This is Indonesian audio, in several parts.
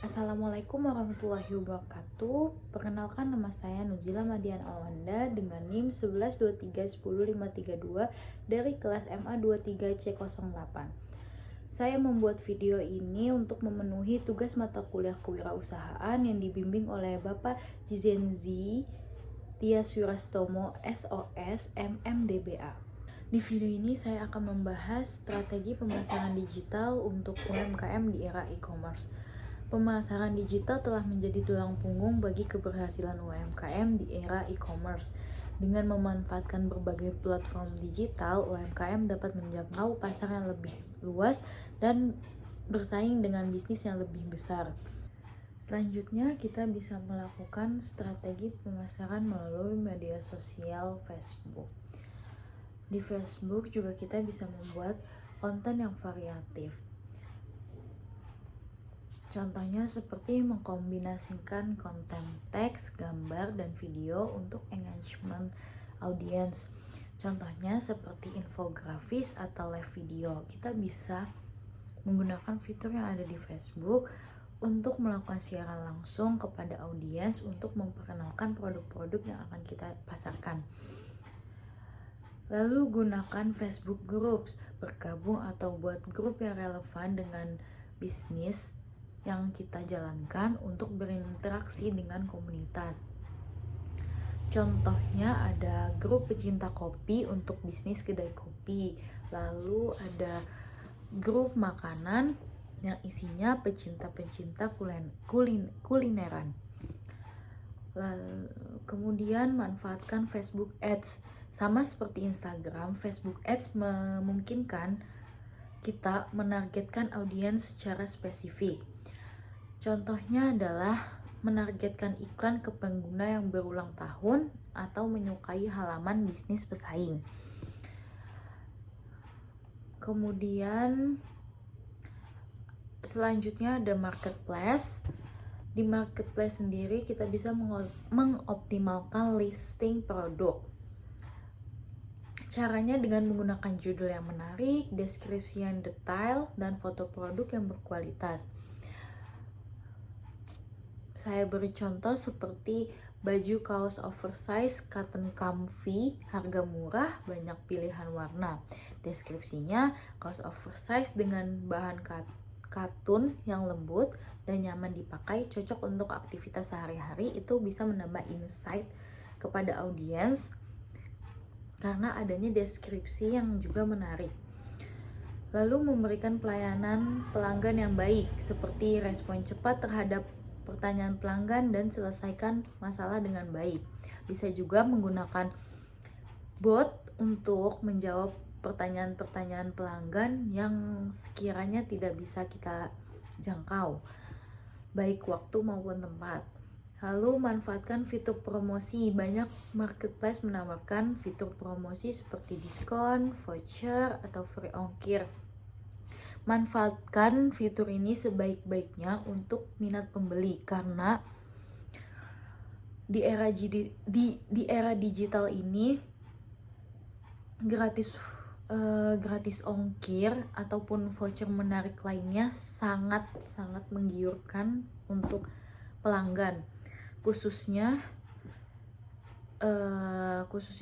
Assalamualaikum warahmatullahi wabarakatuh. Perkenalkan, nama saya Nuzila Madian Alwanda dengan NIM 11231052 dari kelas MA 23C08. Saya membuat video ini untuk memenuhi tugas mata kuliah kewirausahaan yang dibimbing oleh Bapak Jizenzi Tias Wirastomo SOS MMDBA. Di video ini saya akan membahas strategi pemasaran digital untuk UMKM di era e-commerce. Pemasaran digital telah menjadi tulang punggung bagi keberhasilan UMKM di era e-commerce. Dengan memanfaatkan berbagai platform digital, UMKM dapat menjangkau pasar yang lebih luas dan bersaing dengan bisnis yang lebih besar. Selanjutnya, kita bisa melakukan strategi pemasaran melalui media sosial Facebook. Di Facebook juga kita bisa membuat konten yang variatif. Contohnya seperti mengkombinasikan konten teks, gambar, dan video untuk engagement audience. Contohnya seperti infografis atau live video. Kita bisa menggunakan fitur yang ada di Facebook untuk melakukan siaran langsung kepada audiens untuk memperkenalkan produk-produk yang akan kita pasarkan. Lalu gunakan Facebook Groups, bergabung atau buat grup yang relevan dengan bisnis yang kita jalankan untuk berinteraksi dengan komunitas. Contohnya ada grup pecinta kopi untuk bisnis kedai kopi. Lalu ada grup makanan yang isinya pecinta-pecinta kulineran. Lalu, kemudian manfaatkan Facebook Ads. Sama seperti Instagram, Facebook Ads memungkinkan kita menargetkan audiens secara spesifik. Contohnya adalah menargetkan iklan ke pengguna yang berulang tahun atau menyukai halaman bisnis pesaing. Kemudian selanjutnya ada marketplace. Di marketplace sendiri kita bisa mengoptimalkan listing produk. Caranya dengan menggunakan judul yang menarik, deskripsi yang detail, dan foto produk yang berkualitas. Saya beri contoh seperti baju kaos oversize cotton comfy, harga murah, banyak pilihan warna. Deskripsinya, kaos oversize dengan bahan katun yang lembut dan nyaman dipakai, cocok untuk aktivitas sehari-hari. Itu bisa menambah insight kepada audiens karena adanya deskripsi yang juga menarik. Lalu memberikan pelayanan pelanggan yang baik, seperti respon cepat terhadap pertanyaan pelanggan dan selesaikan masalah dengan baik. Bisa juga menggunakan bot untuk menjawab pertanyaan-pertanyaan pelanggan yang sekiranya tidak bisa kita jangkau, baik waktu maupun tempat. Lalu manfaatkan fitur promosi. Banyak marketplace menawarkan fitur promosi seperti diskon, voucher, atau free ongkir. Manfaatkan fitur ini sebaik-baiknya untuk minat pembeli karena di era digital ini gratis ongkir ataupun voucher menarik lainnya sangat menggiurkan untuk pelanggan, khususnya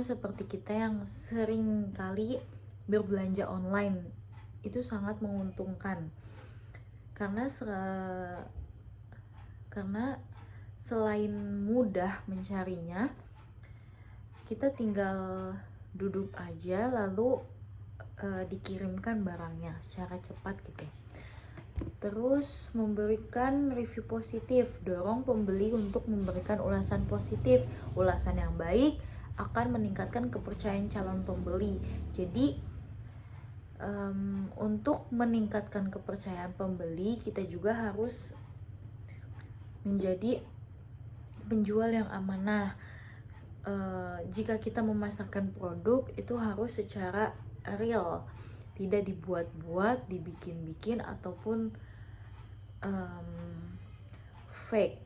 seperti kita yang sering kali berbelanja online. Itu sangat menguntungkan karena selain mudah mencarinya, kita tinggal duduk aja lalu dikirimkan barangnya secara cepat gitu. Terus memberikan review positif, dorong pembeli untuk memberikan ulasan positif. Ulasan yang baik akan meningkatkan kepercayaan calon pembeli. Jadi untuk meningkatkan kepercayaan pembeli, kita juga harus menjadi penjual yang amanah. Jika kita memasarkan produk, itu harus secara real, tidak dibuat-buat, dibikin-bikin, ataupun fake.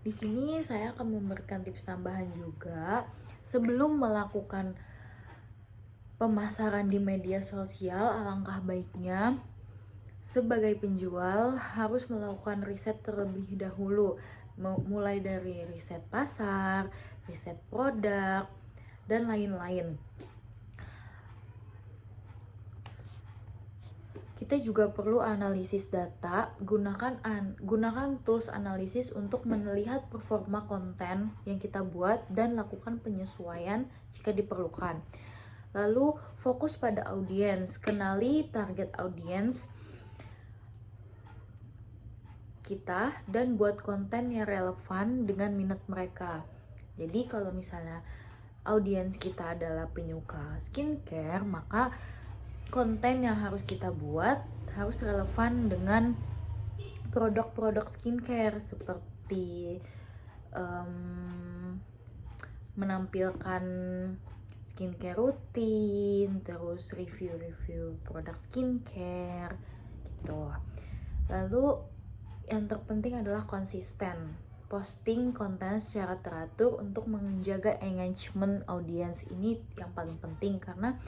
Di sini saya akan memberikan tips tambahan juga. Sebelum melakukan pemasaran di media sosial, alangkah baiknya sebagai penjual harus melakukan riset terlebih dahulu, mulai dari riset pasar, riset produk, dan lain-lain. Kita juga perlu analisis data, gunakan tools analisis untuk melihat performa konten yang kita buat dan lakukan penyesuaian jika diperlukan. Lalu fokus pada audiens, kenali target audiens kita dan buat konten yang relevan dengan minat mereka. Jadi kalau misalnya audiens kita adalah penyuka skincare, maka konten yang harus kita buat harus relevan dengan produk-produk skincare seperti menampilkan skincare rutin, terus review-review produk skincare gitu. Lalu yang terpenting adalah konsisten. Posting konten secara teratur untuk menjaga engagement audiens ini yang paling penting, karena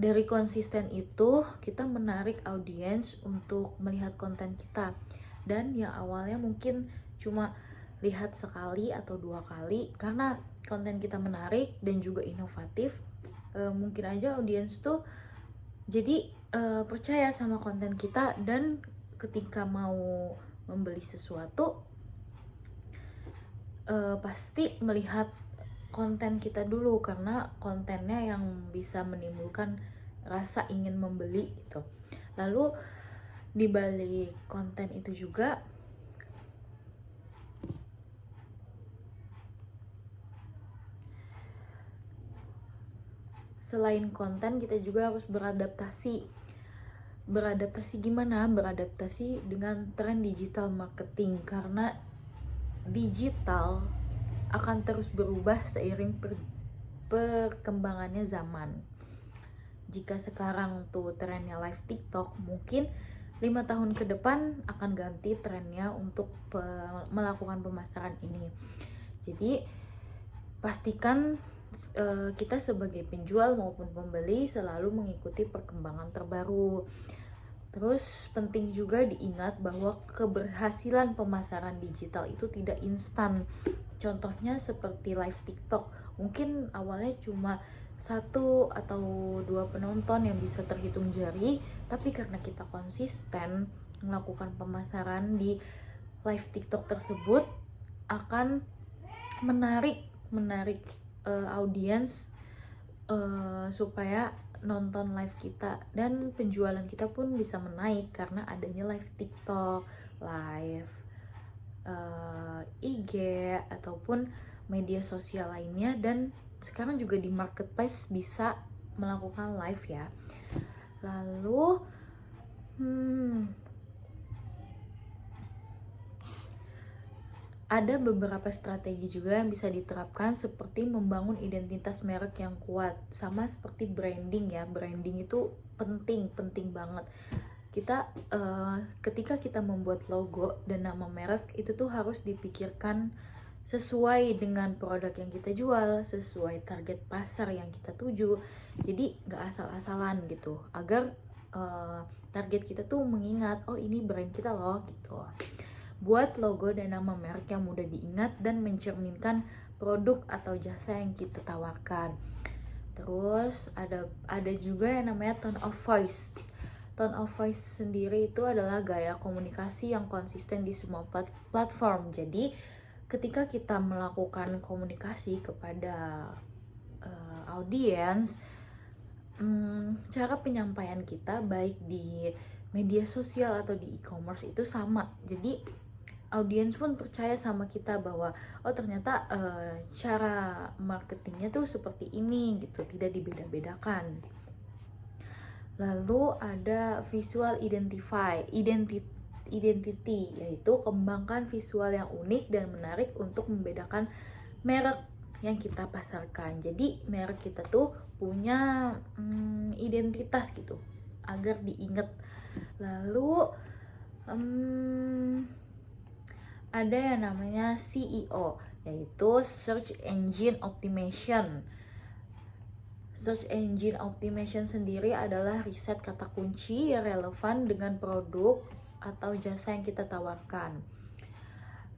dari konsisten itu kita menarik audiens untuk melihat konten kita. Dan yang awalnya mungkin cuma lihat sekali atau 2 kali, karena konten kita menarik dan juga inovatif, mungkin aja audiens tuh jadi percaya sama konten kita, dan ketika mau membeli sesuatu pasti melihat konten kita dulu, karena kontennya yang bisa menimbulkan rasa ingin membeli gitu. Lalu di balik konten itu juga selain konten, kita juga harus beradaptasi. Beradaptasi gimana? Beradaptasi dengan tren digital marketing, karena digital akan terus berubah seiring perkembangannya zaman. Jika sekarang tuh trennya live TikTok, mungkin 5 tahun ke depan akan ganti trennya untuk melakukan pemasaran ini. Jadi pastikan kita sebagai penjual maupun pembeli selalu mengikuti perkembangan terbaru. Terus penting juga diingat bahwa keberhasilan pemasaran digital itu tidak instan. Contohnya seperti live TikTok, mungkin awalnya cuma 1 atau 2 penonton yang bisa terhitung jari, tapi karena kita konsisten melakukan pemasaran di live TikTok tersebut akan menarik audiens supaya nonton live kita, dan penjualan kita pun bisa menaik karena adanya live TikTok, live IG ataupun media sosial lainnya. Dan sekarang juga di marketplace bisa melakukan live ya. Lalu ada beberapa strategi juga yang bisa diterapkan, seperti membangun identitas merek yang kuat, sama seperti branding ya. Branding itu penting banget. Kita ketika kita membuat logo dan nama merek itu tuh harus dipikirkan sesuai dengan produk yang kita jual, sesuai target pasar yang kita tuju. Jadi nggak asal-asalan gitu, agar target kita tuh mengingat, oh ini brand kita loh gitu. Buat logo dan nama merek yang mudah diingat dan mencerminkan produk atau jasa yang kita tawarkan. Terus ada juga yang namanya tone of voice. Tone of voice sendiri itu adalah gaya komunikasi yang konsisten di semua platform. Jadi ketika kita melakukan komunikasi kepada audiens, cara penyampaian kita baik di media sosial atau di e-commerce itu sama. Jadi audiens pun percaya sama kita bahwa oh ternyata cara marketingnya tuh seperti ini gitu, tidak dibeda-bedakan. Lalu ada visual identity, yaitu kembangkan visual yang unik dan menarik untuk membedakan merek yang kita pasarkan. Jadi merek kita tuh punya identitas gitu agar diingat. Lalu ada yang namanya SEO, yaitu Search Engine Optimization. Search Engine Optimization sendiri adalah riset kata kunci yang relevan dengan produk atau jasa yang kita tawarkan.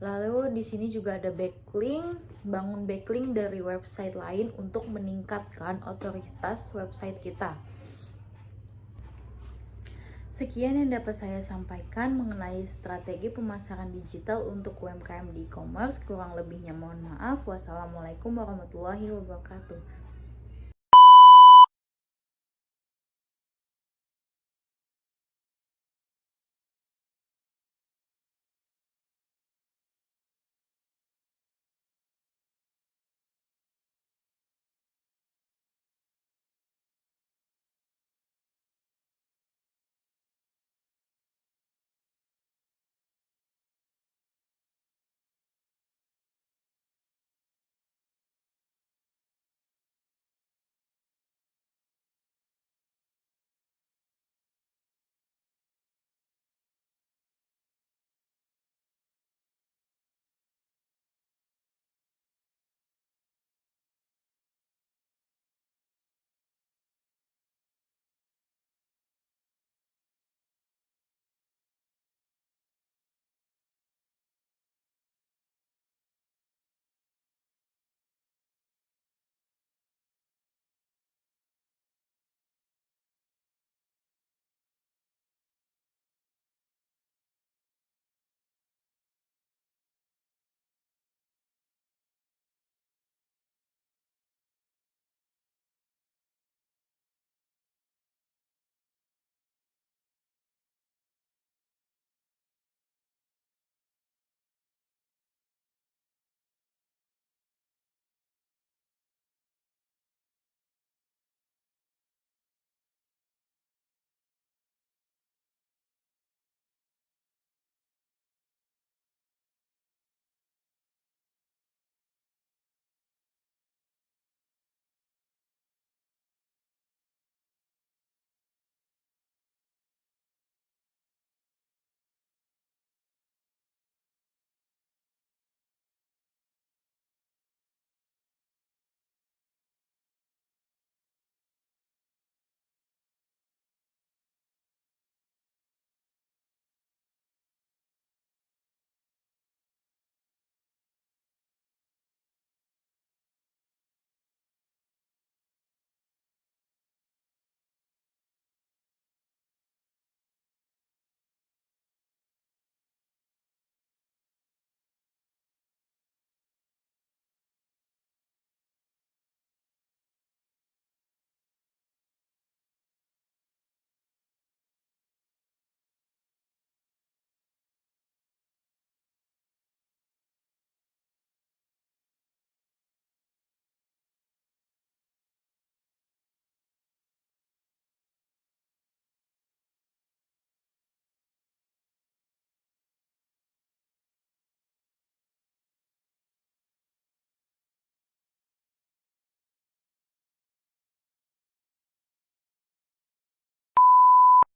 Lalu di sini juga ada backlink, bangun backlink dari website lain untuk meningkatkan otoritas website kita. Sekian yang dapat saya sampaikan mengenai strategi pemasaran digital untuk UMKM di e-commerce. Kurang lebihnya mohon maaf. Wassalamualaikum warahmatullahi wabarakatuh.